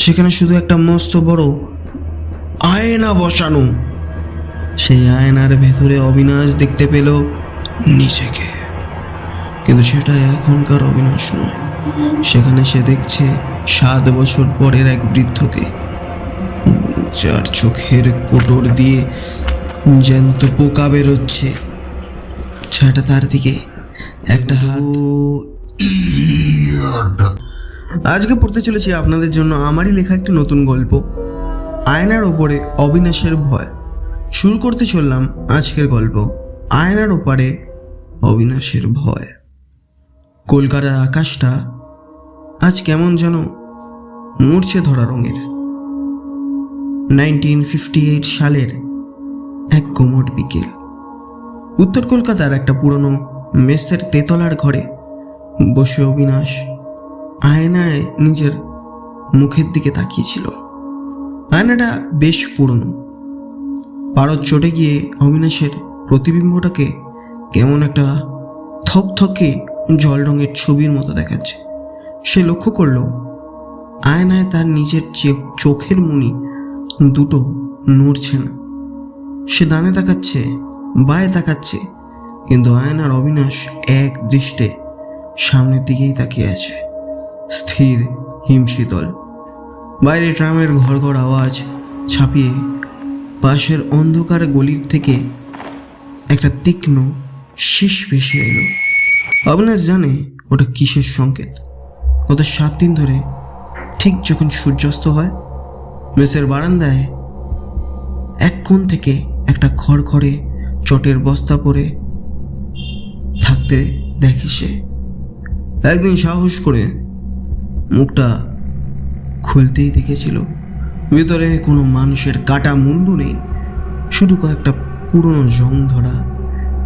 সেখানে শুধু একটা মস্ত বড় আয়না বসানো। সেই আয়নার ভেতরে অবিনাশ দেখতে পেল নিজেকে, কিন্তু সেটা এখনকার অবিনাশ নয়। সেখানে সে দেখছে 7 বছর পরের এক বৃদ্ধকে, যার চোখের কোটর দিয়ে জ্যান্ত পোকা বেরোচ্ছে। ছায়াটা তার দিকে একটা হাত। আজকে পড়তে চলেছি আপনাদের জন্য আমারই লেখা একটি নতুন গল্প, আয়নার ওপরে অবিনাশের ভয়। শুরু করতে চললাম আজকের গল্প, আয়নার ওপারে অবিনাশের ভয়। কলকাতার আকাশটা আজ কেমন যেন মূর্ছে ধরা রঙের। 1958 সালের এক কোমট বিকেল। উত্তর কলকাতার একটা পুরনো মেসের তেতলার ঘরে বসে অবিনাশ আয়নায় নিজের মুখের দিকে তাকিয়েছিল। আয়নাটা বেশ পুরনো, পারদ চটে গিয়ে অবিনাশের প্রতিবিম্বটাকে কেমন একটা থকথকে জল রঙের ছবির মতো দেখাচ্ছে। সে লক্ষ্য করলো আয়নায় তার নিজের চোখের মণি দুটো নড়ছে না। সে ডানে তাকাচ্ছে, বায়ে তাকাচ্ছে, কিন্তু আয়নার অবিনাশ এক দৃষ্টে সামনের দিকেই তাকিয়ে আছে, স্থির হিমশীতল। বাইরে ট্রামের ঘড়ঘড় আওয়াজ ছাপিয়ে পাশের অন্ধকার গলির থেকে একটা তীক্ষ্ণ শীষ ভেসে এলো। অবিনাশ জানে ওটা কিসের সংকেত। গত 7 দিন ধরে ঠিক যখন সূর্যাস্ত হয়, মেসের বারান্দায় এক কোণ থেকে একটা খড়খড়ে চটের বস্তা পরে থাকতে দেখি সে। একদিন সাহস করে মুখটা খুলতেই দেখেছিল ভিতরে কোনো মানুষের কাটা মুন্ডু নেই, শুধু কয়েকটা পুরনো জং ধরা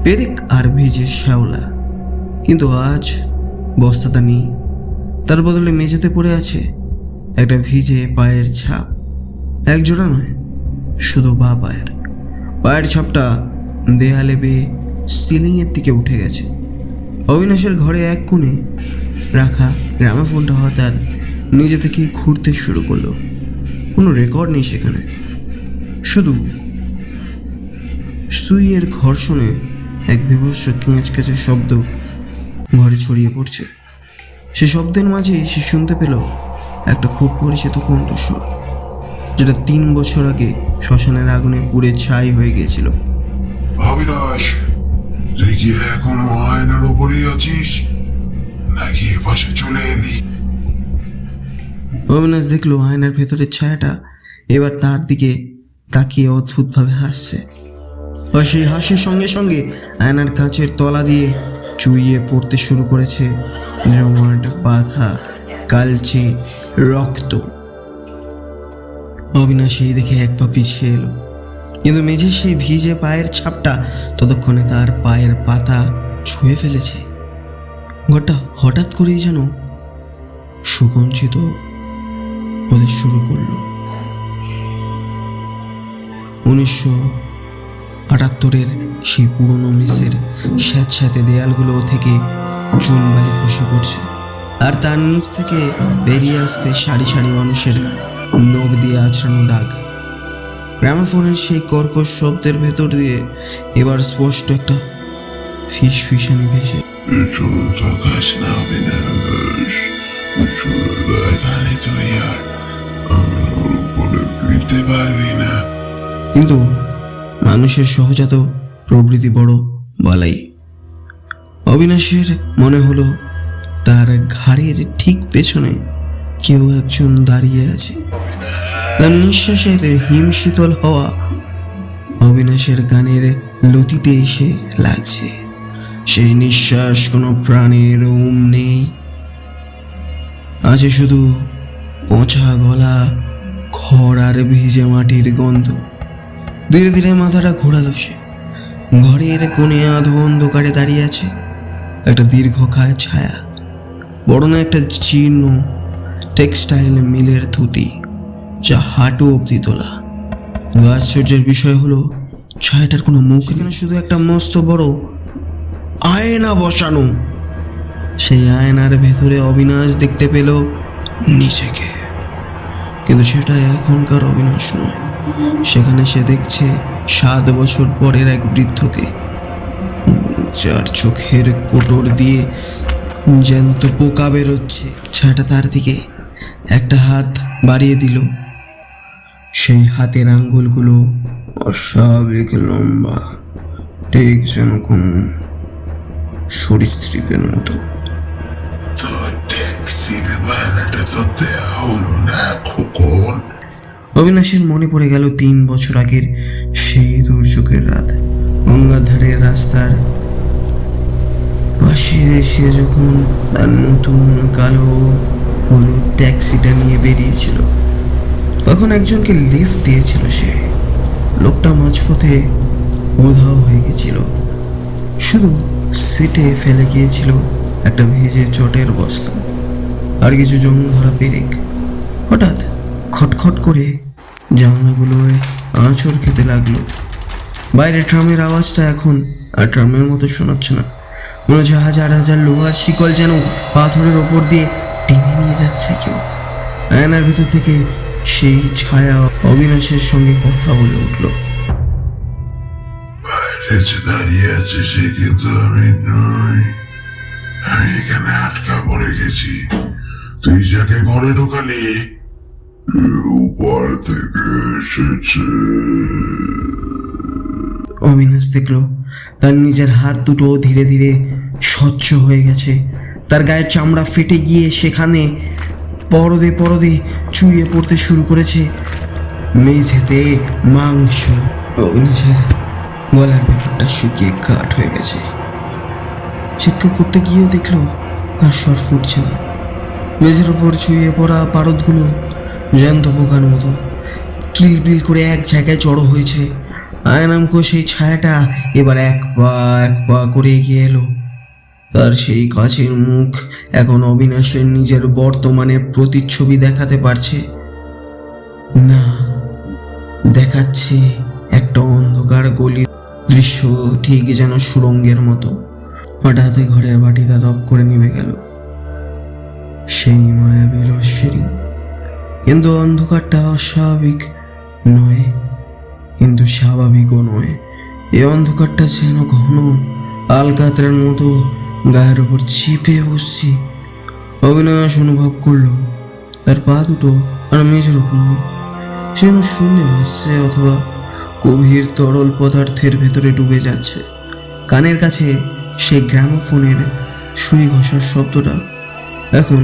পেরেক আর ভিজে শ্যাওলা। কিন্তু আজ বস্তাটা নেই, তার বদলে মেঝেতে পড়ে আছে একটা ভিজে পায়ের ছাপ। এক জোড়া নয়, শুধু বা পায়ের ছাপটা দেয়ালে বেয়ে সিলিংয়ের দিকে উঠে গেছে। অবিনাশের ঘরে এক কোণে রাখা গ্রামাফোনটা হঠাৎ নিজে থেকেই ঘুরতে শুরু করলো। কোনো রেকর্ড নেই সেখানে, শুধু সুইয়ের ঘর্ষণে এক বিভৎস কেঁচকেচে শব্দ ঘরে ছড়িয়ে পড়ছে। সে শব্দের মাঝেই সে শুনতে পেল একটা খুব পরিচিত কণ্ঠস্বর, যেটা 3 বছর আগে শ্মশানের আগুনে পুড়ে ছাই হয়ে গিয়েছিল। অবিনাশ, তুই কি এখনো আয়নার ওপরেই আছিস নাকি এপাশে চলে এলি? অবিনাশ দেখলো আয়নার ভেতরের ছায়াটা এবার তার দিকে তাকিয়ে অদ্ভুতভাবে হাসছে। আর সেই হাসির সঙ্গে সঙ্গে আয়নার কাচের তলা দিয়ে চুইয়ে পড়তে শুরু করেছে জমাট বাঁধা কালচে রক্ত। অবিনাশ এই দেখে এক পা পিছিয়ে এলো, কিন্তু মেঝের সেই ভিজে পায়ের ছাপটা ততক্ষণে তার পায়ের পাতা ছুঁয়ে ফেলেছে। ঘরটা হঠাৎ করেই যেন সুকঞ্চিত হতে শুরু করলো। 1978-এর সেই পুরনো মেসের স্যাঁতস্যাঁতে দেয়ালগুলো থেকে চুনবালি খসে পড়ছে, আর তার নিচ থেকে বেরিয়ে আসছে সারি সারি মানুষের নখ দিয়ে আছড়ানো দাগ। গ্রামাফোনের সেই কর্কশ শব্দের ভেতর দিয়ে এবার স্পষ্ট একটা ফিসফিসানি ভেসে। কিন্তু মানুষের সহজাত প্রবৃত্তি বড় বলাই। অবিনাশের মনে হলো তার ঘাড়ের ঠিক পেছনে কেউ একজন দাঁড়িয়ে আছে। তার নিঃশ্বাসের হিমশীতল হওয়া অবিনাশের গানের লতিতে এসে লাগছে। সেই নিঃশ্বাস কোনো প্রাণের নেই, আছে শুধু পচা গলা, খড় আর ভিজে মাটির গন্ধ। ধীরে ধীরে মাথাটা ঘোরালো সে। ঘরের কোণে আধো অন্ধকারে দাঁড়িয়ে আছে একটা দীর্ঘকায় ছায়া, বড় না একটা জীর্ণ টেক্সটাইল মিলের ধুতি, যা হাঁটু অবধি তোলা। আশ্চর্যের বিষয় হলো ছায়াটার কোনো মুখ নেই, শুধু একটা মস্ত বড় আয়না বসানো। সেই আয়নার ভেতরে অবিনাশ দেখতে পেল নিজেকে, কিন্তু সেটা এখনকার অবিনাশ নয়। সেখানে সে দেখছে 7 বছর পরের এক বৃদ্ধকে, যার চোখের কোটর দিয়ে জ্যান্ত পোকা বেরোচ্ছে। ছায়াটা তার দিকে একটা হাত বাড়িয়ে দিল। সেই হাতের আঙ্গুলগুলো অস্বাভাবিক লম্বা, ঠিক যেন কোনো সরীসৃপের মতো। তোর ট্যাক্সির ভাড়াটা তো দেওয়া হলো না খোকন। অবিনাশের মনে পড়ে গেল 3 বছর আগের সেই দুর্যোগের রাত। গঙ্গার ধারের রাস্তার পাশে এসে যখন তার নতুন কালো হলুদ ট্যাক্সিটা নিয়ে বেরিয়েছিল, তখন একজনকে লিফট দিয়েছিল সে। লোকটা মাঝপথে উধাও হয়ে গেছিল, শুধু সিটে ফেলে গিয়েছিল একটা ভিজে চটের বস্তা আর কিছু জং ধরা পেরেক। হঠাৎ খটখট করে জানলাগুলোয় আঁচড় খেতে লাগলো। বাইরে ট্রামের আওয়াজটা এখন আর ট্রামের মতো শোনাচ্ছে না। মনে হচ্ছে হাজার হাজার লোহার শিকল যেন পাথরের ওপর দিয়ে টেনে নিয়ে যাচ্ছে কেউ। আয়নার ভিতর থেকে সেই ছায়া অবিনাশের সঙ্গে কথা বলে উঠল। বাইরে যে দাঁড়িয়ে আছে সে কিন্তু আমি নই। আমি এখানে আটকা পড়ে গেছি। তুই যাকে ঘরে ঢোকালি উপর থেকে এসেছে। অবিনাশ দেখল তার নিজের হাত দুটো ধীরে ধীরে স্বচ্ছ হয়ে গেছে। তার গায়ের চামড়া ফেটে গিয়ে সেখানে পরদে পরদে চুইয়ে পড়তে শুরু করেছে। মেঝেতে মাংস। অবিনাশের গলার ভেতরটা শুকিয়ে কাঠ হয়ে গেছে। চিৎকার করতে গিয়েও দেখলো আর স্বর ফুটছে না। মেঝের ওপর চুইয়ে পড়া পারদগুলো জ্যান্ত পোকার মতো কিলবিল করে এক জায়গায় জড়ো হয়েছে। আয়নামকো সেই ছায়াটা এবার এক পা করে এগিয়ে এলো। তার সেই কাছের মুখ এখন অবিনাশের নিজের বর্তমানের প্রতিচ্ছবি দেখাতে পারছে না, দেখাচ্ছে একটা অন্ধকার গলির দৃশ্য, ঠিক যেন সুড়ঙ্গের মতো। হঠাৎ ঘরের বাটিটা দপ করে নিভে গেল। সেই মায়াবী রশ্মি, কিন্তু অন্ধকারটা অস্বাভাবিক নয়, কিন্তু স্বাভাবিকও নয়। এই অন্ধকারটা যেন ঘন আলকাতরার মতো গায়ের ওপর চিপে বসছি। অবিনাশ অনুভব করলো তার পা দুটো আর মেঝের ওপর নেই। সে যেন শূন্যে ভাসছে অথবা গভীর তরল পদার্থের ভেতরে ডুবে যাচ্ছে। কানের কাছে সেই গ্রামোফোনের সুই ঘষার শব্দটা এখন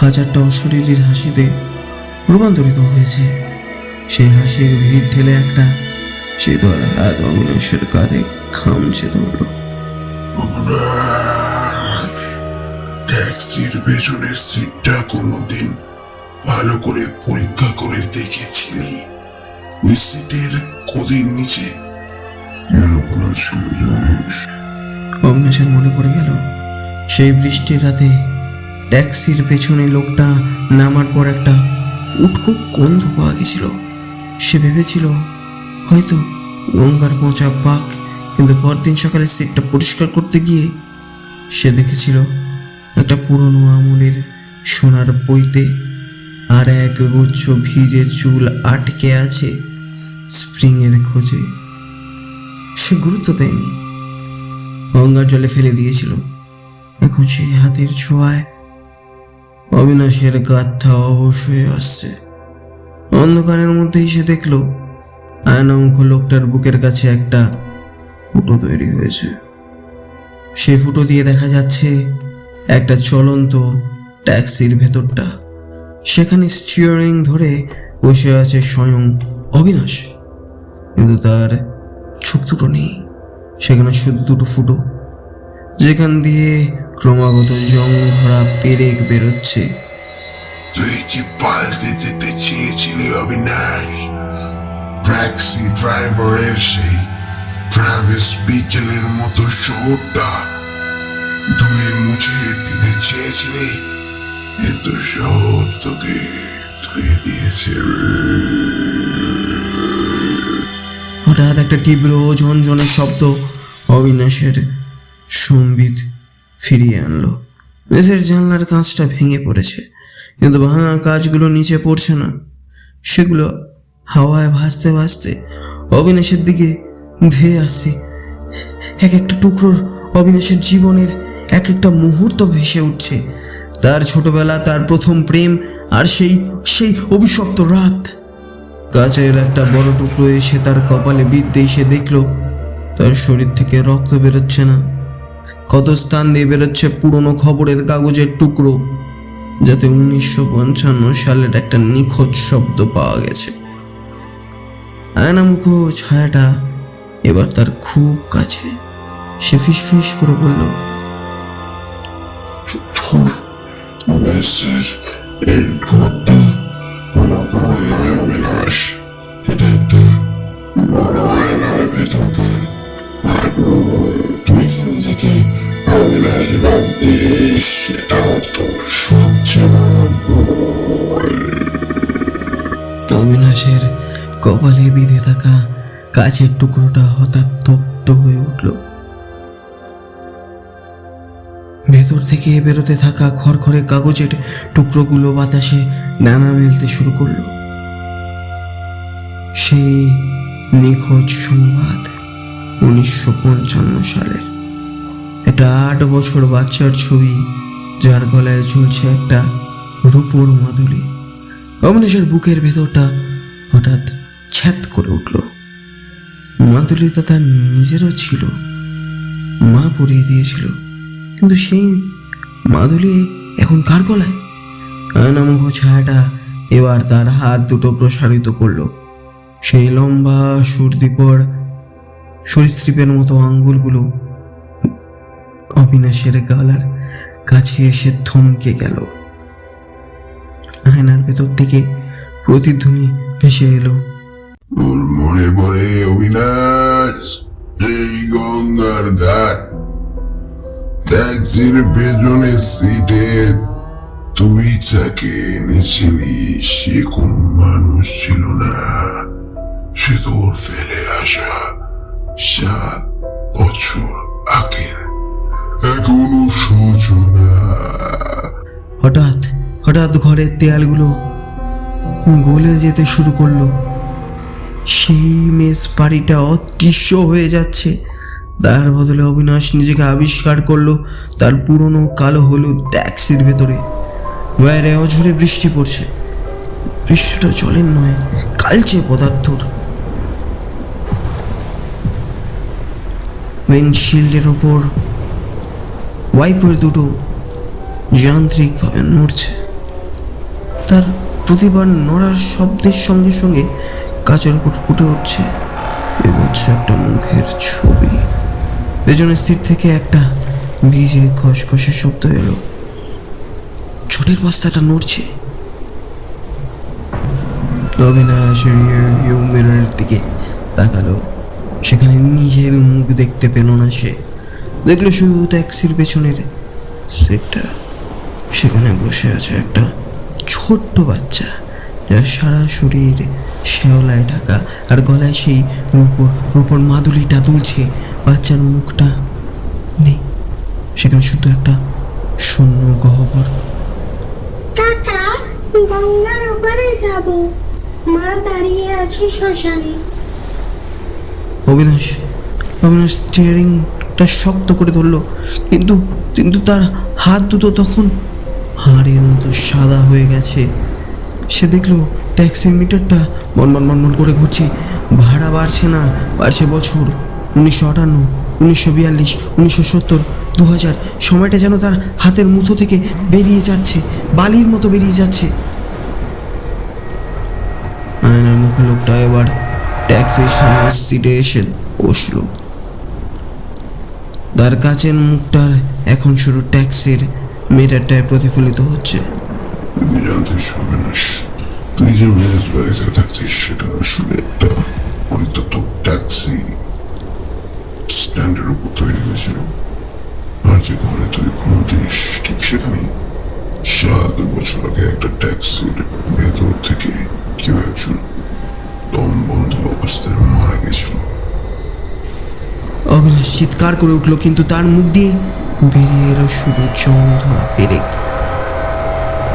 হাজারটা অশরীরীর হাসিতে রূপান্তরিত হয়েছে। সেই হাসির ভিড় ঠেলে একটা শীতল হাত অবিনাশের কাঁধে খামচে ধরল। ট্যাক্সির পেছনের সিটটা কোনোদিন ভালো করে পরীক্ষা করে দেখেছিলি? ওই সিটের কদিন নিচে এলোকোনা ছিল জানিস? অবিনাশের মনে পড়ে গেল সেই বৃষ্টির রাতে ট্যাক্সির পেছনে লোকটা নামার পর একটা উটকো গন্ধ পাওয়া গেছিল। সে ভেবেছিল হয়তো গঙ্গার পচা বাঘ, কিন্তু পরদিন সকালে সিটটা পরিষ্কার করতে গিয়ে সে দেখেছিল একটা পুরনো আমলের সোনার বইতে আর এক গুচ্ছ ভিজে চুল আটকে আছে স্প্রিংয়ের খোঁজে। সে গুরুত্ব দেয়নি, গঙ্গার জলে ফেলে দিয়েছিল। এখন সেই হাতের ছোঁয়ায় অবিনাশের গাথা অবশ হয়ে আসছে। অন্ধকারের মধ্যেই সে দেখল আয়নামুখ লোকটার বুকের কাছে একটা ফুটো তৈরি হয়েছে। সেই ফুটো দিয়ে দেখা যাচ্ছে একটা চলন্ত ট্যাক্সির ভেতরটা। সেখানে স্টিয়ারিং ধরে বসে আছে স্বয়ং অবিনাশ, কিন্তু তার চোখ দুটো নেই। সেখানে শুধু দুটো ফুটো, যেখান দিয়ে ক্রমাগত জং ধরা পেরেক বেরোচ্ছে। তুই কি পাল্টে যেতে চেয়েছিলি অবিনাশ? ট্যাক্সি ড্রাইভারের সেই ট্রাভিস বিকেলের মতো শহরটা ধুয়ে মুছে দিতে চেয়েছিলি, কিন্তু শহর তোকে ধুয়ে দিয়েছে। হঠাৎ একটা তীব্র ঝনঝনের শব্দ অবিনাশের সম্বিত ফিরিয়ে আনলো। মেঝের জানলার কাঁচটা ভেঙে পড়েছে, কিন্তু ভাঙা কাঁচগুলো নিচে পড়ছে না। সেগুলো হাওয়ায় ভাসতে ভাসতে অবিনাশের দিকে ধেয়ে আসছে। এক একটা টুকরোর অবিনাশের জীবনের এক একটা মুহূর্ত ভেসে উঠছে, তার ছোটবেলা, তার প্রথম প্রেম, আর সেই সেই অভিশপ্ত রাত। কাচের একটা বড় টুকরো এসে তার কপালে বিঁধতে এসে দেখলো তার শরীর থেকে রক্ত বেরোচ্ছে না, কত স্থান দিয়ে বেরোচ্ছে পুরনো খবরের কাগজের টুকরো, যাতে 1955 সালের একটা নিখোঁজ শব্দ পাওয়া গেছে। আয়নামুখ ছায়াটা এবার তার খুব কাছে। সে ফিসফিস করে বলল, মেসের এই ঘরটা কোনো ঘর নয় অবিনাশ, এটা একটা বড় আয়নার ভেতরকার আগুন। তুই কি নিজেকে অবিনাশ ভাবছিস? সেটাও তোর সবচেয়ে বড় ভুল। অবিনাশের কপালে বিঁধে থাকা কাচের টুকরোটা হঠাৎ তপ্ত হয়ে উঠল। ভেতর থেকে বেরোতে থাকা খড়খড়ে কাগজের টুকরোগুলো বাতাসে ডানা মেলতে শুরু করলো। সেই নিখোঁজ সংবাদ 1955 সালের একটা 8 বছর বাচ্চার ছবি, যার গলায় ঝুলছে একটা রূপোর মাদুলি। অবিনাশের বুকের ভেতরটা হঠাৎ ছ্যাত করে উঠল। মাদুলিটা তার নিজেরও ছিল, মা পরিয়ে দিয়েছিল, কিন্তু সেই মাদুলি এখন কার গলায়? আয়নামুখ ছায়াটা এবার তার হাত দুটো প্রসারিত করলো। সেই লম্বা সুরদীপর সরীসৃপের মতো আঙ্গুলগুলো অবিনাশের গলার কাছে এসে থমকে গেল। আয়নার ভেতর থেকে প্রতিধ্বনি ভেসে এলো, তোর মনে পড়ে অবিনাশ, এই গঙ্গার ঘাট, ট্যাক্সির পেছনের সিটে তুই যাকে এনেছিলি সে কোনো মানুষ ছিল না, সে তোর ফেলে আসা 7 বছর আগের এখনো সূচনা। হঠাৎ হঠাৎ ঘরের দেয়ালগুলো গলে যেতে শুরু করলো। সেই মেস বাড়িটা অদৃশ্য হয়ে যাচ্ছে। তার বদলে অবিনাশ নিজেকে আবিষ্কার করলো তার পুরনো কালো হলুদ ট্যাক্সির ভেতরে। বাইরে অঝরে বৃষ্টি পড়ছে। বৃষ্টিটা জলের নয়, কালচে পদার্থর। উইন্ডশিল্ডের ওপর ওয়াইপার দুটো যান্ত্রিকভাবে নড়ছে। তার প্রতিবার নড়ার শব্দের সঙ্গে সঙ্গে কাচের উপর ফুটে উঠছে বিভৎস একটা মুখের ছবি। পেছনের সিট থেকে একটা ভিজে খসখসে শব্দ এলো। ছোটের বস্তাটা নড়ছে। অবিনাশ রিয়ারভিউ মিররের দিকে তাকালো। সেখানে নিজের মুখ দেখতে পেল না সে। দেখলো শুধু ট্যাক্সির পেছনের সিটটা। সেখানে বসে আছে একটা ছোট্ট বাচ্চা, যার সারা শরীর শ্যাওলায় ঢাকা, আর গলায় সেই রূপোর মাদুলিটা দুলছে। বাচ্চার মুখটা নেই, সেখানে শুধু একটা শূন্য গহ্বর। কাকা, গঙ্গার ওপারে যাব, মা দাঁড়িয়ে আছে শ্মশানে। অবিনাশ স্টিয়ারিংটা শক্ত করে ধরলো, কিন্তু তার হাত দুটো তখন হাড়ের মতো সাদা হয়ে গেছে। সে দেখলো ট্যাক্সির মিটারটা মনমন করে ঘুরছে। ভাড়া বাড়ছে না, বাড়ছে বছর। 1958, 1942, 1970, 2000। সময়টা যেন তার হাতের মুঠো থেকে বেরিয়ে যাচ্ছে, বালির মতো বেরিয়ে যাচ্ছে। আয়নার মুখে লোকটা এবার ট্যাক্সির সামনের সিটে এসে বসলো। তার কাছের মুখটার এখন শুরু ট্যাক্সির মিটারটায় প্রতিফলিত হচ্ছে। তুই জানতিস অবিনাশ, তুই যে মেস বাড়িতে থাকতিস সেটা আসলে একটা পরিত্যক্ত ট্যাক্সি স্ট্যান্ডের উপর তৈরি হয়েছিল। আর যে ঘরে তুই ঘুমোতিস ঠিক সেখানে 7 বছর আগে একটা ট্যাক্সির ভেতর থেকে কেউ একজন দম বন্ধ অবস্থায় মারা গেছিল। অবিনাশ চিৎকার করে উঠলো, কিন্তু তার মুখ দিয়ে বেরিয়ে এলো শুধু জং ধরা পেরেক।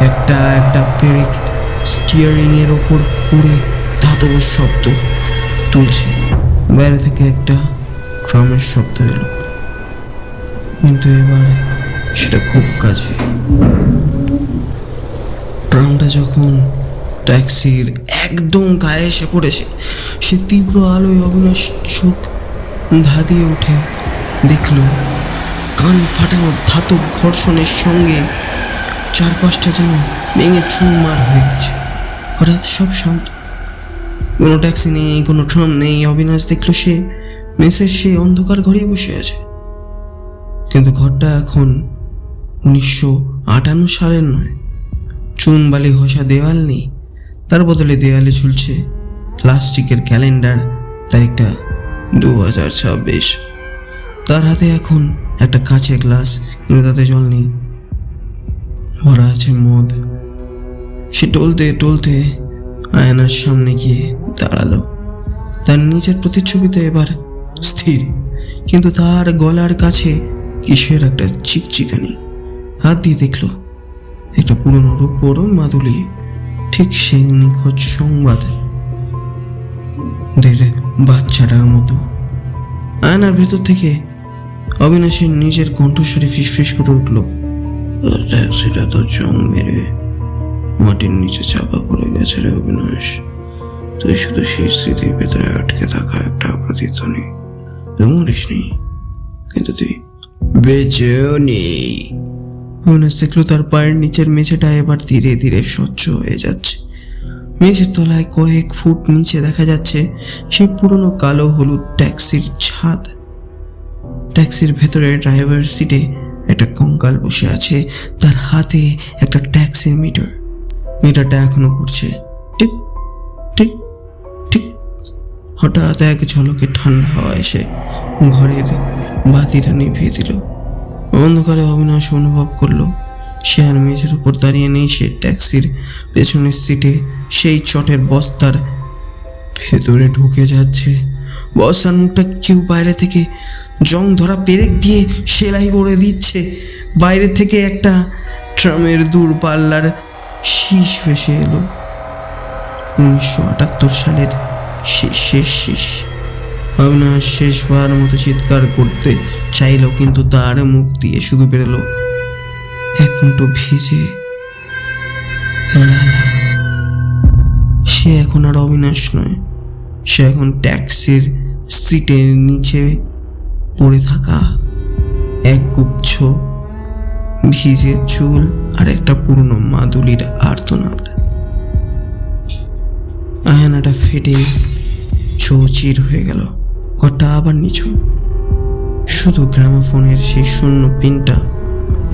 একটা পেরেক স্টিয়ারিং এর ওপর পড়ে ধাতব শব্দ তুলছে। বাইরে থেকে একটা ড্রামের শব্দ এলো, কিন্তু এবার সেটা খুব কাছে। ড্রামটা যখন ট্যাক্সির একদম গায়ে এসে পড়েছে, সে তীব্র আলোয় অবিনাশ চোখ ধাঁধিয়ে উঠে দেখল কান ফাটানো ধাতব ঘর্ষণের সঙ্গে চারপাশটা যেন ভেঙে চুরমার হয়ে গেছে। হঠাৎ সব শান্ত, কোনো ট্যাক্সি নেই, কোনো ট্রাম নেই। অবিনাশ দেখল সে মেসের সেই অন্ধকার ঘরেই বসে আছে, কিন্তু ঘরটা এখন 1958 সালের নয়। চুন বালি ঘষা দেওয়াল নেই, তার বদলে দেওয়ালে ঝুলছে প্লাস্টিকের ক্যালেন্ডার, তারিখটা 2026। তার হাতে এখন একটা কাঁচের গ্লাস, কিন্তু তাতে জল নেই, ভরা আছে মদ। সে টলতে টলতে আয়নার সামনে গিয়ে দাঁড়ালো। তার নিজের প্রতিচ্ছবিতে এবার স্থির, কিন্তু তার গলার কাছে কিসের একটা চিকচিকানি। হাত দিয়ে দেখল একটা পুরনো রূপোর মাদুলি, ঠিক সেই নিখোঁজ সংবাদ বাচ্চাটার মতো। আয়নার ভেতর থেকে অবিনাশের নিজের কণ্ঠস্বরে ফিসফিস করে উঠল, সেটা তো জং মেরে মাটির নিচে চাপা পড়ে গেছে রে অবিনাশ। তুই শুধু সেই স্মৃতির ভেতরে আটকে থাকা একটা অপ্রতিধ্বনি। তুই মরিস নি, কিন্তু তুই বেঁচেও নেই। অবিনাশ দেখলো তার পায়ের নিচের মেঝেটা এবার ধীরে ধীরে স্বচ্ছ হয়ে যাচ্ছে। মেঝের তলায় কয়েক ফুট নিচে দেখা যাচ্ছে সেই পুরনো কালো হলুদ ট্যাক্সির ছাদ। ট্যাক্সির ভেতরে ড্রাইভার সিটে একটা কঙ্কাল বসে আছে, তার হাতে একটা ট্যাক্সির মিটার। মিটারটা এখনো করছে টিক টিক টিক। হঠাৎ এক ঝলকে ঠান্ডা হাওয়া এসে ঘরের বাতিটা নিভিয়ে দিল। অন্ধকারে অবিনাশ অনুভব করলো সে আর মেঝের উপর দাঁড়িয়ে নেই, সে ট্যাক্সির পেছনের সিটে সেই চটের বস্তার ভেতরে ঢুকে যাচ্ছে। বস্তার মুখটা কেউ বাইরে থেকে জং ধরা পেরেক দিয়ে সেলাই করে দিচ্ছে। বাইরে থেকে একটা ট্রামের দূরপাল্লার শীষ ভেসে এলো। 1978 সালের শেষ। অবিনাশ শেষবার মতো চিৎকার করতে চাইল, কিন্তু তার মুখ দিয়ে শুধু বেরোলো এক মুঠো ভিজে লালা। সে এখন আর অবিনাশ নয়, সে এখন ট্যাক্সির সিটের নিচে পড়ে থাকা এক গুচ্ছ ভিজে চুল আর একটা পুরনো মাদুলির আর্তনাদ। আয়নাটা ফেটে চৌচির হয়ে গেল। ঘরটা আবার নিচু, শুধু গ্রামাফোনের সেই শূন্য পিনটা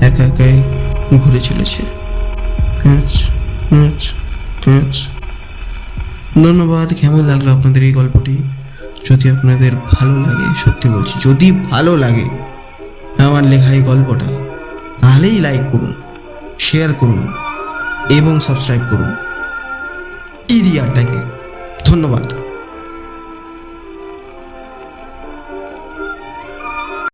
একা একাই ঘুরে চলেছে। ধন্যবাদ। কেমন লাগলো আপনাদের এই গল্পটি? যদি আপনাদের ভালো লাগে, সত্যি বলছি, যদি ভালো লাগে আমার লেখা এই গল্পটা, তাহলেই লাইক করুন, শেয়ার করুন এবং সাবস্ক্রাইব করুন এরিয়াটাকে। ধন্যবাদ।